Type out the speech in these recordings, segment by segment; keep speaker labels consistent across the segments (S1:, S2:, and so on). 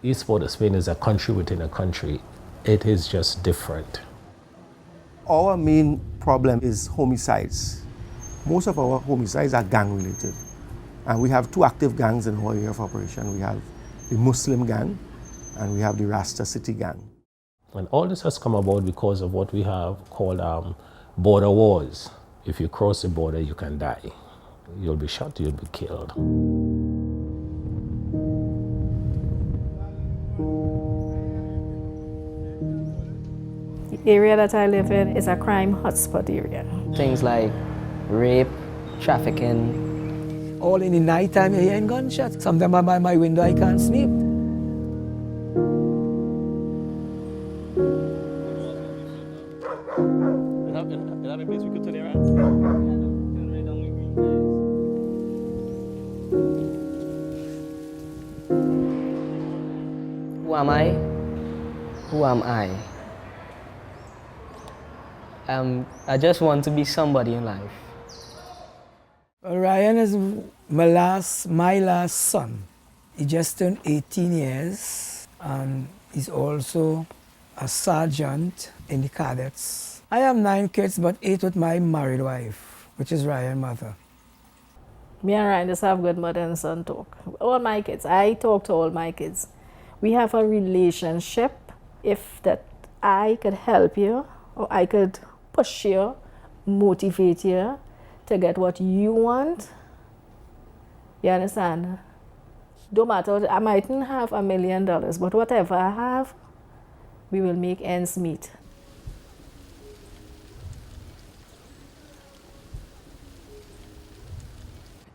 S1: East Port of Spain is a country within a country. It is just different.
S2: Our main problem is homicides. Most of our homicides are gang related. And we have two active gangs in our area of operation. We have the Muslim gang and we have the Rasta City gang.
S1: And all this has come about because of what we have called border wars. If you cross the border, you can die. You'll be shot, you'll be killed.
S3: The area that I live in is a crime hotspot area.
S4: Things like rape, trafficking.
S5: All in the night time you're hearing gunshots. Sometimes by my window I can't sleep.
S6: Is that a place we could turn around?
S4: Who am I? Who am I? I just want to be somebody in life.
S5: Ryan is my last son. He just turned 18 years and he's also a sergeant in the cadets. I have 9 kids, but 8 with my married wife, which is Ryan's mother.
S3: Me and Ryan just have good mother and son talk. All my kids, I talk to all my kids. We have a relationship. If that I could help you or I could push you, motivate you to get what you want, you understand? Don't matter, I mightn't have $1 million, but whatever I have, we will make ends meet.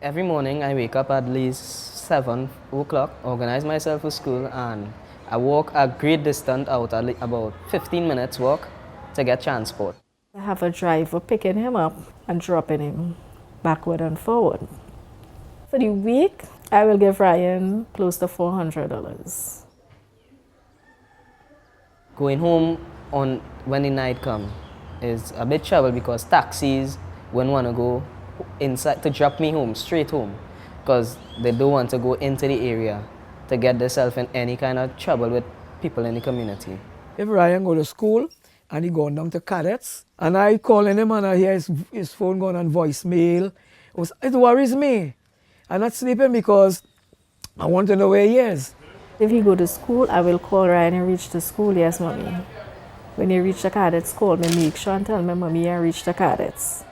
S4: Every morning I wake up at least 7 o'clock, organize myself for school, and I walk a great distance out, about 15 minutes walk to get transport.
S3: I have a driver picking him up and dropping him backward and forward. For the week, I will give Ryan close to $400.
S4: Going home when the night comes is a bit trouble because taxis wouldn't want to go inside to drop me home, straight home, because they don't want to go into the area to get themselves in any kind of trouble with people in the community.
S5: If Ryan go to school and he going down to cadets, and I calling him and I hear his phone going on voicemail, it worries me. I'm not sleeping because I want to know where he is.
S3: If he go to school, I will call Ryan and reach the school. Yes, mommy. When you reach the cadets, call me, make sure and tell me, mommy, I reached the cadets.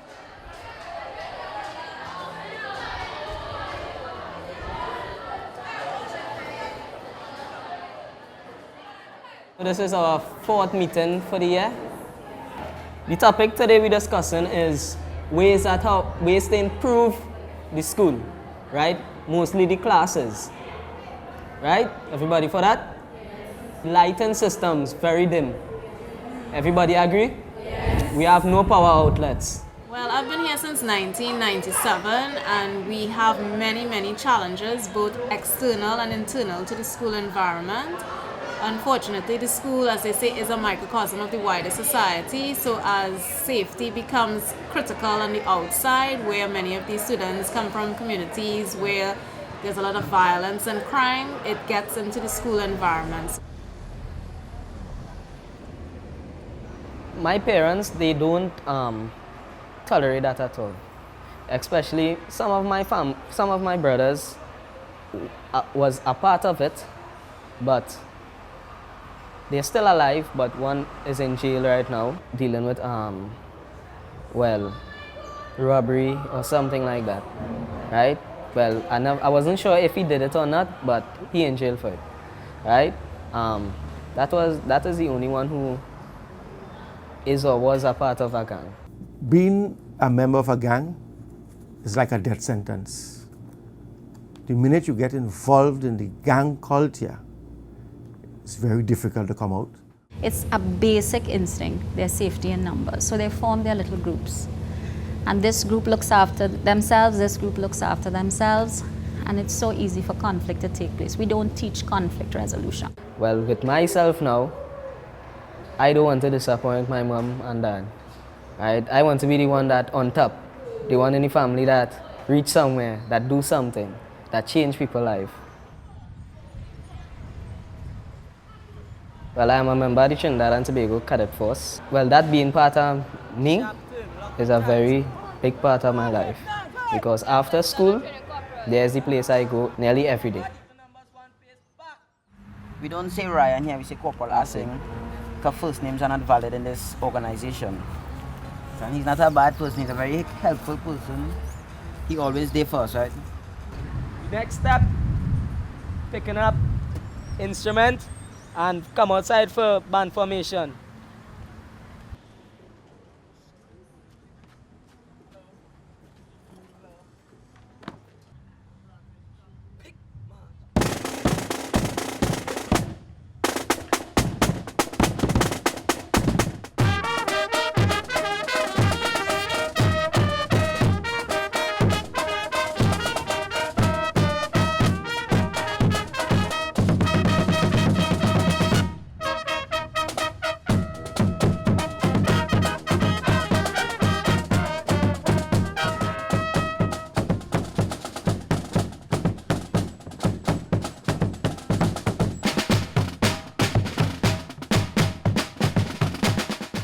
S4: This is our 4th meeting for the year. The topic today we're discussing is ways to improve the school, right? Mostly the classes, right? Everybody for that? Lighting systems, very dim. Everybody agree?
S7: Yes.
S4: We have no power outlets.
S7: Well, I've been here since 1997 and we have many challenges, both external and internal to the school environment. Unfortunately, the school, as they say, is a microcosm of the wider society, so as safety becomes critical on the outside, where many of these students come from communities where there's a lot of violence and crime, it gets into the school environment.
S4: My parents, they don't tolerate that at all. Especially some of my brothers was a part of it, but they're still alive, but one is in jail right now, dealing with, robbery or something like that, right? Well, I wasn't sure if he did it or not, but he in jail for it, right? That is the only one who is or was a part of a gang.
S2: Being a member of a gang is like a death sentence. The minute you get involved in the gang culture, it's very difficult to come out.
S8: It's a basic instinct, their safety in numbers. So they form their little groups. And this group looks after themselves, this group looks after themselves, and it's so easy for conflict to take place. We don't teach conflict resolution.
S4: Well, with myself now, I don't want to disappoint my mom and dad. Right? I want to be the one that on top, the one in the family that reach somewhere, that do something. that change people's life. Well, I am a member of the Trinidad and Tobago Cadet Force. Well, that being part of me is a very big part of my life, because after school, there's the place I go nearly every day.
S9: We don't say Ryan here, we say Corporal Asing, because first names are not valid in this organization. And he's not a bad person, he's a very helpful person. He always there for us, right?
S4: Next step, picking up instrument and come outside for band formation.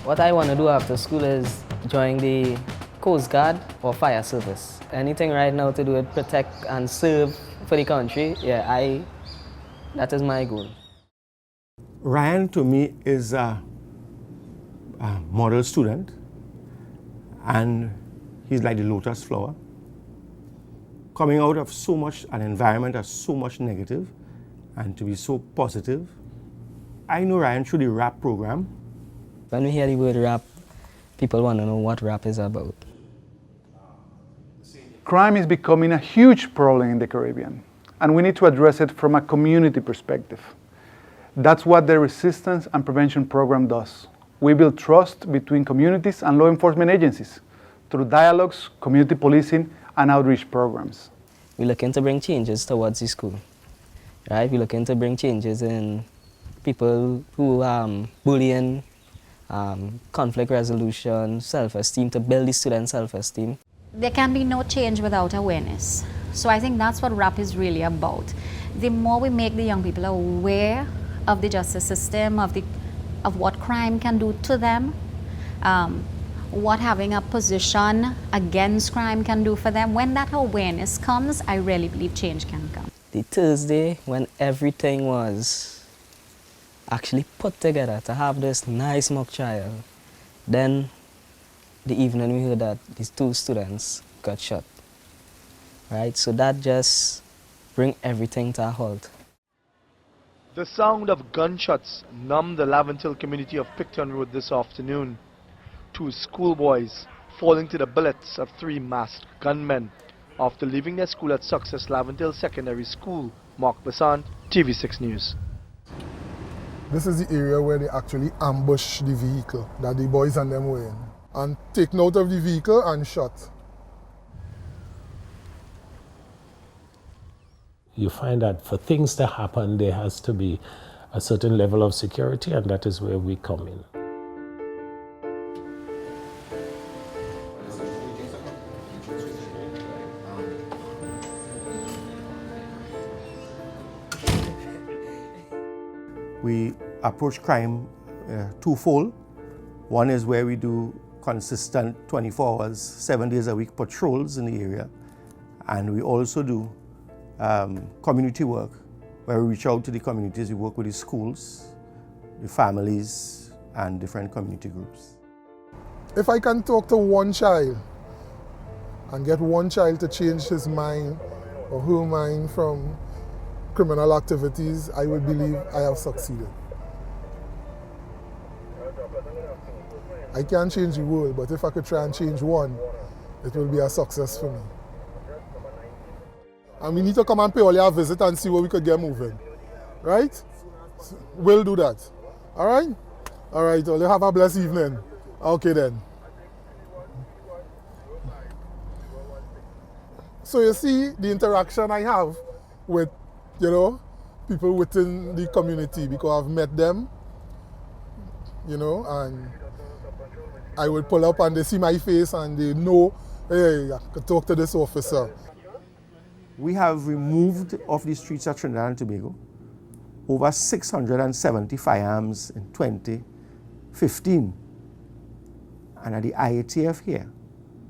S4: What I want to do after school is join the Coast Guard or Fire Service. Anything right now to do with protect and serve for the country, yeah, that is my goal.
S2: Ryan to me is a model student, and he's like the lotus flower. Coming out of so much an environment that's so much negative, and to be so positive. I know Ryan through the RAPP program.
S4: When we hear the word RAPP, people want to know what RAPP is about.
S10: Crime is becoming a huge problem in the Caribbean, and we need to address it from a community perspective. That's what the Resistance and Prevention Program does. We build trust between communities and law enforcement agencies through dialogues, community policing, and outreach programs.
S4: We're looking to bring changes towards the school, right? We're looking to bring changes in people who bullying, conflict resolution, self-esteem, to build the student self-esteem.
S8: There can be no change without awareness. So I think that's what RAPP is really about. The more we make the young people aware of the justice system, of what crime can do to them, what having a position against crime can do for them, when that awareness comes, I really believe change can come.
S4: The Thursday when everything was actually put together to have this nice mock trial, then the evening we heard that these 2 students got shot, right? So that just bring everything to a halt.
S11: The sound of gunshots numbed the Laventille community of Picton Road this afternoon. 2 schoolboys falling to the bullets of 3 masked gunmen after leaving their school at Success Laventille Secondary School. Mark Basant, TV6 News.
S12: This is the area where they actually ambushed the vehicle that the boys and them were in, and taken out of the vehicle and shot.
S1: You find that for things to happen, there has to be a certain level of security, and that is where we come in.
S2: We approach crime twofold. One is where we do consistent 24 hours, 7 days a week patrols in the area. And we also do community work, where we reach out to the communities. We work with the schools, the families, and different community groups.
S12: If I can talk to one child and get one child to change his mind or her mind from criminal activities, I would believe I have succeeded. I can't change the world, but if I could try and change one, it will be a success for me. And we need to come and pay all your visit and see where we could get moving. Right? We'll do that. All right? All right, well, you have a blessed evening. Okay then. So you see the interaction I have with, people within the community, because I've met them, and I would pull up and they see my face and they know, hey, I could talk to this officer.
S2: We have removed off the streets of Trinidad and Tobago over 670 firearms in 2015. And at the IATF here,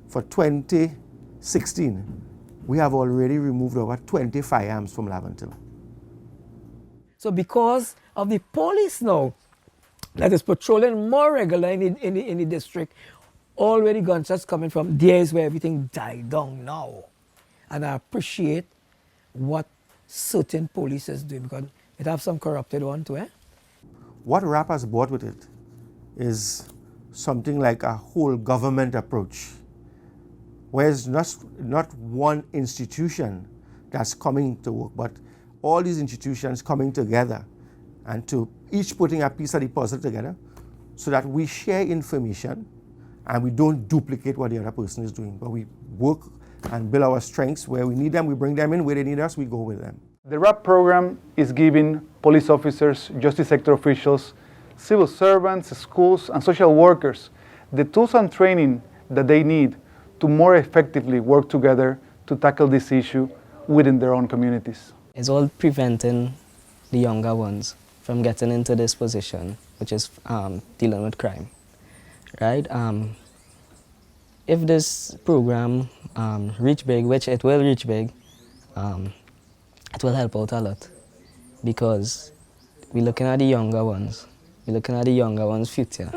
S2: for 2016, we have already removed over 20 firearms from Laventille.
S5: So because of the police now that is patrolling more regularly in the district, already gunshots coming from there is where everything died down now. And I appreciate what certain police is doing because it have some corrupted one too, eh?
S2: What RAPP has brought with it is something like a whole government approach, where it's not one institution that's coming to work, but all these institutions coming together and to each putting a piece of the puzzle together so that we share information and we don't duplicate what the other person is doing, but we work and build our strengths. Where we need them, we bring them in. Where they need us, we go with them.
S10: The RAPP program is giving police officers, justice sector officials, civil servants, schools, and social workers the tools and training that they need to more effectively work together to tackle this issue within their own communities.
S4: It's all preventing the younger ones from getting into this position, which is dealing with crime, right? If this program reach big, which it will reach big, it will help out a lot because we're looking at the younger ones. We're looking at the younger ones' future.